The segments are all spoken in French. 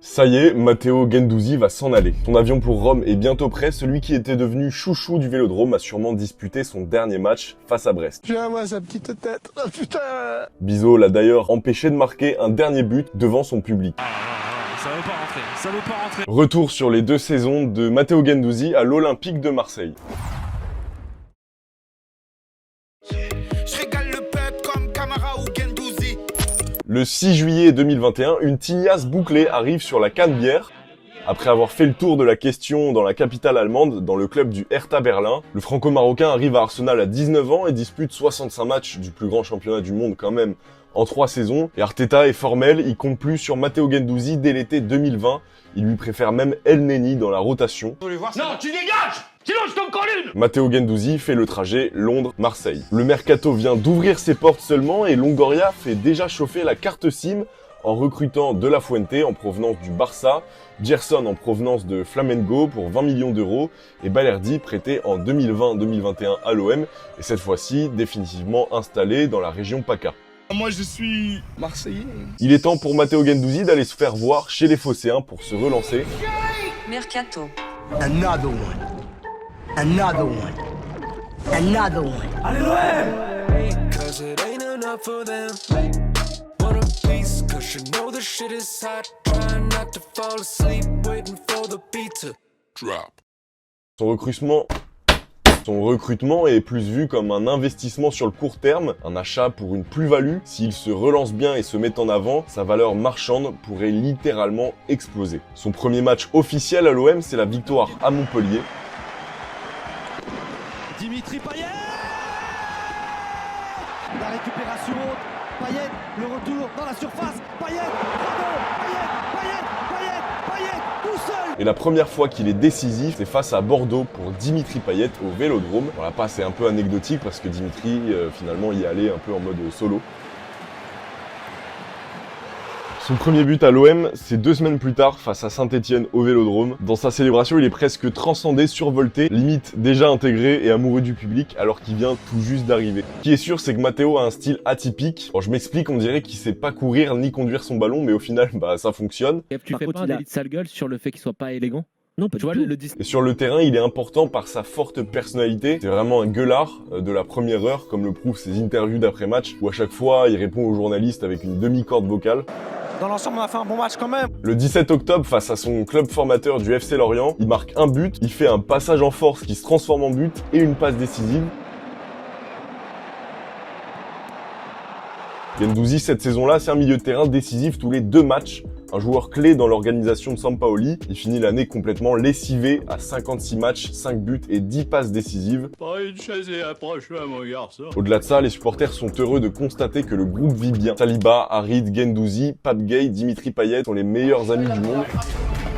Ça y est, Matteo Guendouzi va s'en aller. Son avion pour Rome est bientôt prêt. Celui qui était devenu chouchou du Vélodrome a sûrement disputé son dernier match face à Brest. Viens-moi sa petite tête, oh putain. Bizot l'a d'ailleurs empêché de marquer un dernier but devant son public. Ça veut pas rentrer. Retour sur les 2 saisons de Matteo Guendouzi à l'Olympique de Marseille. Le 6 juillet 2021, une tignasse bouclée arrive sur la Canebière. Après avoir fait le tour de la question dans la capitale allemande, dans le club du Hertha Berlin, le franco-marocain arrive à Arsenal à 19 ans et dispute 65 matchs du plus grand championnat du monde quand même en 3 saisons. Et Arteta est formel, il compte plus sur Matteo Guendouzi dès l'été 2020. Il lui préfère même El Neni dans la rotation. Non, tu dégages! Sinon je t'en colle une! Matteo Guendouzi fait le trajet Londres-Marseille. Le mercato vient d'ouvrir ses portes seulement et Longoria fait déjà chauffer la carte SIM en recrutant De La Fuente en provenance du Barça, Gerson en provenance de Flamengo pour 20 millions d'euros et Balerdi prêté en 2020-2021 à l'OM et cette fois-ci définitivement installé dans la région PACA. Moi je suis Marseillais. Il est temps pour Matteo Guendouzi d'aller se faire voir chez les Phocéens pour se relancer. Mercato. Another one. Another one. Another one. Allez l'OM! Cause it ain't enough for them. Want a piece, cause you know the shit is hot. Trying not to fall asleep, waiting for the beat to drop. Son recrutement est plus vu comme un investissement sur le court terme, un achat pour une plus-value. S'il se relance bien et se met en avant, sa valeur marchande pourrait littéralement exploser. Son premier match officiel à l'OM, c'est la victoire à Montpellier. Dimitri Payet! La récupération haute, Payet, le retour dans la surface, Payet, bravo, Payet, tout seul! Et la première fois qu'il est décisif, c'est face à Bordeaux pour Dimitri Payet au Vélodrome. Bon, la passe est un peu anecdotique parce que Dimitri, finalement, y allait un peu en mode solo. Son premier but à l'OM, c'est 2 semaines plus tard face à Saint-Etienne au Vélodrome. Dans sa célébration, il est presque transcendé, survolté, limite déjà intégré et amoureux du public alors qu'il vient tout juste d'arriver. Ce qui est sûr, c'est que Matteo a un style atypique. Bon, je m'explique, on dirait qu'il sait pas courir ni conduire son ballon, mais au final, ça fonctionne. Tu fais pas un délit de sale gueule sur le fait qu'il soit pas élégant? Non, pas Tu vois, du tout. Et sur le terrain, il est important par sa forte personnalité. C'est vraiment un gueulard de la première heure, comme le prouvent ses interviews d'après-match, où à chaque fois, il répond aux journalistes avec une demi-corde vocale. Dans l'ensemble, on a fait un bon match quand même. Le 17 octobre, face à son club formateur du FC Lorient, il marque un but, il fait un passage en force qui se transforme en but et une passe décisive. Guendouzi, cette saison-là, c'est un milieu de terrain décisif tous les 2 matchs. Un joueur clé dans l'organisation de Sampaoli. Il finit l'année complètement lessivé à 56 matchs, 5 buts et 10 passes décisives. Pas une chaise et approche, mon garçon. Au-delà de ça, les supporters sont heureux de constater que le groupe vit bien. Saliba, Harid, Guendouzi, Pape Gueye, Dimitri Payet sont les meilleurs amis du monde.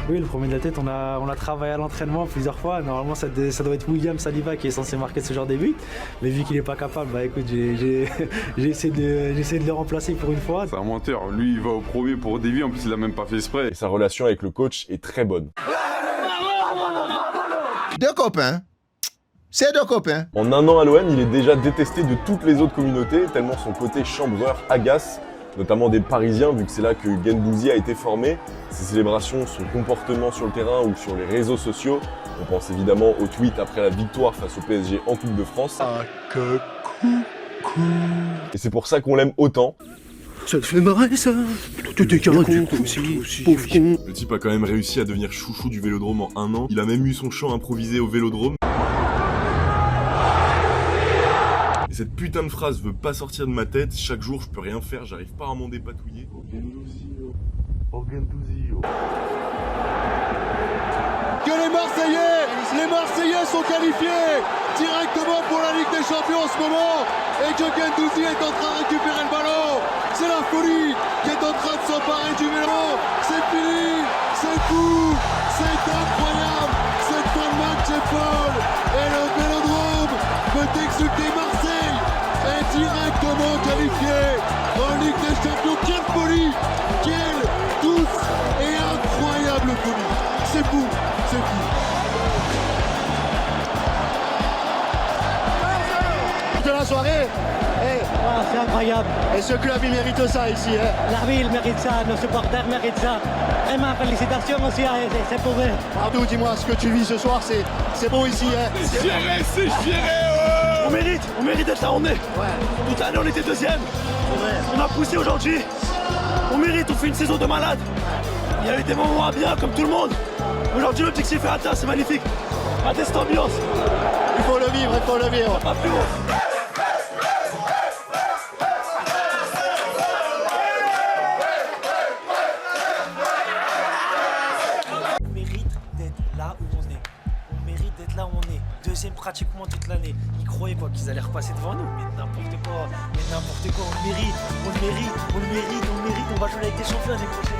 Oui, le premier de la tête, on a travaillé à l'entraînement plusieurs fois. Normalement, ça doit être William Saliba qui est censé marquer ce genre de but. Mais vu qu'il n'est pas capable, écoute, j'ai essayé de le remplacer pour une fois. C'est un menteur. Lui, il va au premier pour dévier. En plus, il a même pas fait exprès. Et sa relation avec le coach est très bonne. 2 copains. C'est 2 copains. En 1 an à l'OM, il est déjà détesté de toutes les autres communautés, tellement son côté chambreur agace, notamment des Parisiens, vu que c'est là que Guendouzi a été formé. Ses célébrations, son comportement sur le terrain ou sur les réseaux sociaux. On pense évidemment au tweet après la victoire face au PSG en Coupe de France. Ah, que coucou. Et c'est pour ça qu'on l'aime autant. Ça te fait marrer ça? Tu t'es qu'un con aussi, pauvre con. Le type a quand même réussi à devenir chouchou du Vélodrome en 1 an. Il a même eu son chant improvisé au Vélodrome. Et cette putain de phrase veut pas sortir de ma tête. Chaque jour, je peux rien faire, j'arrive pas à m'en dépatouiller. Que les Marseillais sont qualifiés directement pour la Ligue des Champions en ce moment et que Guendouzi est en train de récupérer le ballon. C'est la folie qui est en train de s'emparer du vélo. C'est fini, c'est fou, c'est incroyable. Cette fin de match est folle et le Vélodrome peut exulter. Marseille est directement qualifié en Ligue des Champions. Quelle folie, quelle douce et incroyable folie. C'est fou, c'est fou. De la soirée, Ah, c'est incroyable. Et ce club, il mérite ça ici. Hein. La ville mérite ça, nos supporters méritent ça. Vraiment, félicitations aussi, c'est pour eux. Pardon, dis-moi, ce que tu vis ce soir, c'est beau ici. Hein. On mérite d'être là où on est. Toute l'année on était deuxième. On a poussé aujourd'hui. On mérite, on fait une saison de malade. Il y a eu des moments à bien comme tout le monde. Aujourd'hui l'objectif est atteint, c'est magnifique. Regardez cette ambiance. Il faut le vivre. Pas plus haut. On mérite d'être là où on est. On mérite d'être là où on est. Deuxième pratiquement toute l'année. Ils croyaient quoi qu'ils allaient repasser devant nous. Mais n'importe quoi. On le mérite. On va jouer avec des champions l'année prochaine.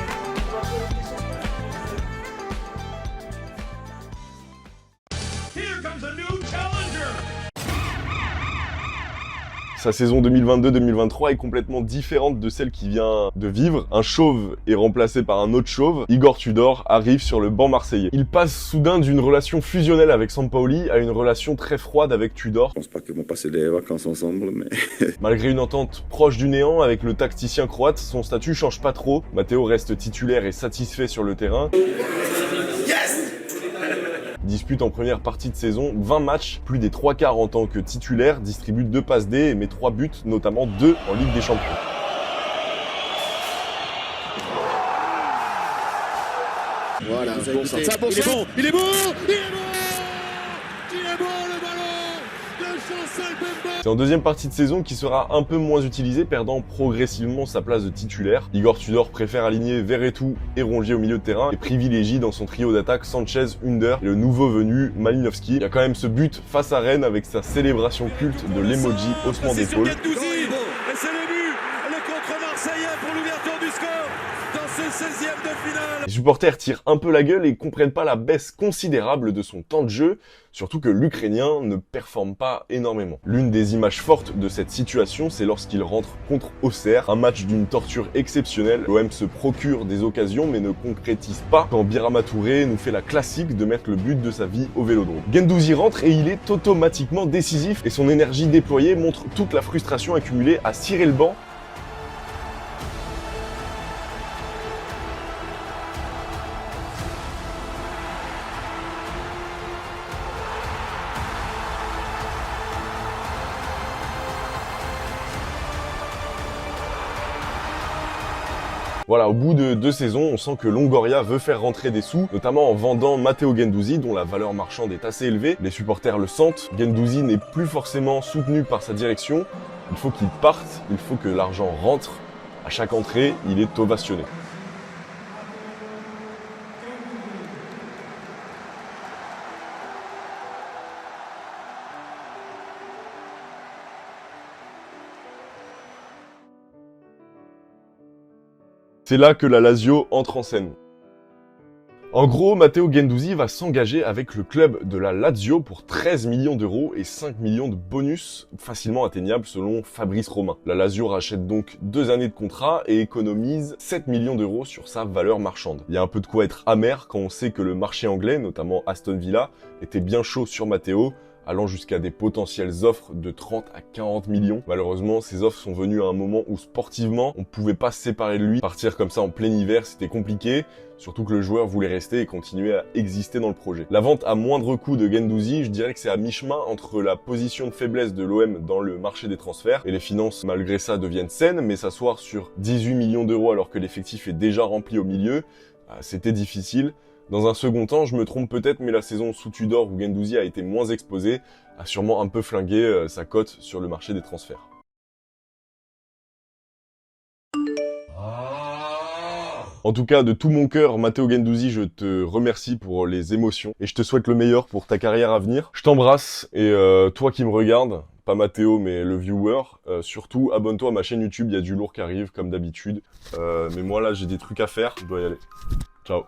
Sa saison 2022-2023 est complètement différente de celle qu'il vient de vivre. Un chauve est remplacé par un autre chauve. Igor Tudor arrive sur le banc marseillais. Il passe soudain d'une relation fusionnelle avec Sampaoli à une relation très froide avec Tudor. Je pense pas qu'ils vont passer des vacances ensemble, mais... Malgré une entente proche du néant avec le tacticien croate, son statut change pas trop. Matteo reste titulaire et satisfait sur le terrain. Dispute en première partie de saison 20 matchs, plus des 3 quarts en tant que titulaire, distribue 2 passes D et met 3 buts, notamment 2 en Ligue des Champions. Voilà, ça il est bon le ballon de Chancel Bemba. C'est en deuxième partie de saison qu'il sera un peu moins utilisé, perdant progressivement sa place de titulaire. Igor Tudor préfère aligner Verretou et Rongier au milieu de terrain et privilégie dans son trio d'attaque Sanchez, Under et le nouveau venu Malinowski. Il y a quand même ce but face à Rennes avec sa célébration culte de l'emoji haussement d'épaule. Et c'est le but, le contre marseillais pour l'ouverture du score dans ce 16e de finale. Les supporters tirent un peu la gueule et comprennent pas la baisse considérable de son temps de jeu, surtout que l'Ukrainien ne performe pas énormément. L'une des images fortes de cette situation, c'est lorsqu'il rentre contre Auxerre, un match d'une torture exceptionnelle. L'OM se procure des occasions mais ne concrétise pas quand Birama Touré nous fait la classique de mettre le but de sa vie au Vélodrome. Guendouzi rentre et il est automatiquement décisif et son énergie déployée montre toute la frustration accumulée à cirer le banc. Voilà, au bout de 2 saisons, on sent que Longoria veut faire rentrer des sous, notamment en vendant Matteo Guendouzi, dont la valeur marchande est assez élevée. Les supporters le sentent, Guendouzi n'est plus forcément soutenu par sa direction. Il faut qu'il parte, il faut que l'argent rentre. À chaque entrée, il est ovationné. C'est là que la Lazio entre en scène. En gros, Matteo Guendouzi va s'engager avec le club de la Lazio pour 13 millions d'euros et 5 millions de bonus facilement atteignables selon Fabrice Romain. La Lazio rachète donc 2 années de contrat et économise 7 millions d'euros sur sa valeur marchande. Il y a un peu de quoi être amer quand on sait que le marché anglais, notamment Aston Villa, était bien chaud sur Matteo, allant jusqu'à des potentielles offres de 30 à 40 millions. Malheureusement, ces offres sont venues à un moment où sportivement, on pouvait pas se séparer de lui. Partir comme ça en plein hiver, c'était compliqué, surtout que le joueur voulait rester et continuer à exister dans le projet. La vente à moindre coût de Guendouzi, je dirais que c'est à mi-chemin entre la position de faiblesse de l'OM dans le marché des transferts, et les finances malgré ça deviennent saines, mais s'asseoir sur 18 millions d'euros alors que l'effectif est déjà rempli au milieu, c'était difficile. Dans un second temps, je me trompe peut-être, mais la saison sous Tudor où Guendouzi a été moins exposé a sûrement un peu flingué sa cote sur le marché des transferts. En tout cas, de tout mon cœur, Matteo Guendouzi, je te remercie pour les émotions et je te souhaite le meilleur pour ta carrière à venir. Je t'embrasse et toi qui me regardes, pas Matteo mais le viewer, surtout abonne-toi à ma chaîne YouTube, il y a du lourd qui arrive comme d'habitude. Mais moi là j'ai des trucs à faire, je dois y aller. Ciao.